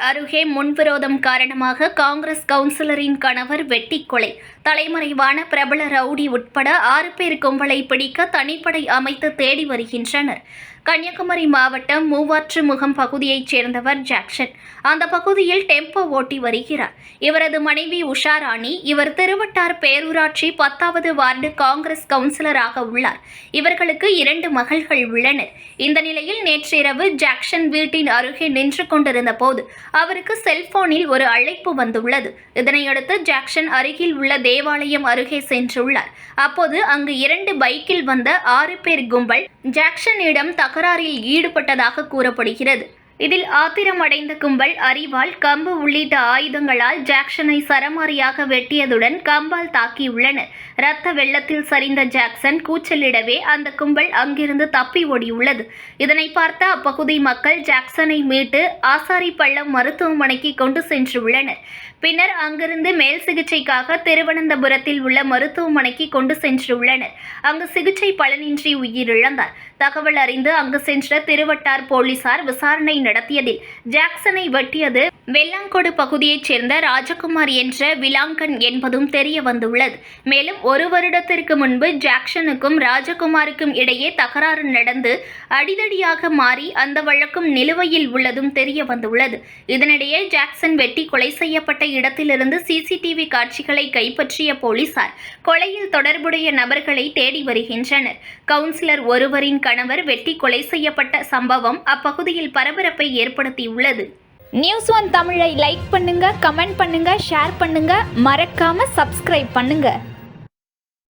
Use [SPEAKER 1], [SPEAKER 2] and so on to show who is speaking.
[SPEAKER 1] அருகே முன்விரோதம் காரணமாக காங்கிரஸ் கவுன்சிலரின் கணவர் வெட்டி கொலை. தலைமறைவான பிரபல ரவுடி உட்பட 6 பேர் கும்பலை பிடிக்க தனிப்படை அமைத்து தேடி வருகின்றனர். கன்னியாகுமரி மாவட்டம் மூவாற்றுமுகம் பகுதியைச் சேர்ந்தவர் ஜாக்சன். அந்த பகுதியில் டெம்போ ஓட்டி வருகிறார். இவரது மனைவி உஷாராணி. இவர் திருவட்டார் பேரூராட்சி 10வது வார்டு காங்கிரஸ் கவுன்சிலராக உள்ளார். இவர்களுக்கு 2 மகள்கள் உள்ளனர். இந்த நிலையில் நேற்றிரவு ஜாக்சன் வீட்டின் அருகே நின்று கொண்டிருந்த போது அவருக்கு செல்போனில் ஒரு அழைப்பு வந்துள்ளது. இதனையடுத்து ஜாக்சன் அருகில் உள்ள தேவாலயம் அருகே சென்றுள்ளார். அப்போது அங்கு 2 பைக்கில் வந்த 6 பேர் கும்பல் ஜாக்சனிடம் தகராறில் ஈடுபட்டதாக கூறப்படுகிறது. இதில் ஆத்திரமடைந்த கும்பல் அரிவாள், கம்பு உள்ளிட்ட ஆயுதங்களால் ஜாக்சனை சரமாரியாக வெட்டியதுடன் கம்பால் தாக்கியுள்ளனர். இரத்த வெள்ளத்தில் சரிந்த ஜாக்சன் கூச்சலிடவே அந்த கும்பல் அங்கிருந்து தப்பி ஓடியுள்ளது. இதனை பார்த்த அப்பகுதி மக்கள் ஜாக்சனை மீட்டு ஆசாரிப்பள்ளம் மருத்துவமனைக்கு கொண்டு சென்றுள்ளனர். பின்னர் அங்கிருந்து மேல் சிகிச்சைக்காக திருவனந்தபுரத்தில் உள்ள மருத்துவமனைக்கு கொண்டு சென்றுள்ளனர். அங்கு சிகிச்சை பலனின்றி உயிரிழந்தார். தகவல் அறிந்து அங்கு சென்ற திருவட்டார் போலீசார் விசாரணை நடத்தியதில் ஜாக்சனை வெட்டியது வெள்ளாங்கோடு பகுதியைச் சேர்ந்த ராஜகுமார் என்ற விலாங்கன் என்பதும் தெரிய வந்துள்ளது. மேலும் 1 வருடத்திற்கு முன்பு ஜாக்சனுக்கும் ராஜகுமாருக்கும் இடையே தகராறு நடந்து அடிதடியாக மாறி அந்த வழக்கும் நிலுவையில் உள்ளதும் தெரிய வந்துள்ளது. இதனிடையே ஜாக்சன் வெட்டி கொலை செய்யப்பட்ட இடத்திலிருந்து சிசிடிவி காட்சிகளை கைப்பற்றிய போலீசார் கொலையில் தொடர்புடைய நபர்களை தேடி வருகின்றனர். கவுன்சிலர் ஒருவரின் கணவர் வெட்டி கொலை செய்யப்பட்ட சம்பவம் அப்பகுதியில் பரபரப்பை ஏற்படுத்தியுள்ளது.
[SPEAKER 2] நியூஸ் 1 தமிழை லைக் பண்ணுங்க, கமெண்ட் பண்ணுங்க, ஷேர் பண்ணுங்க, மறக்காம சப்ஸ்கிரைப் பண்ணுங்க.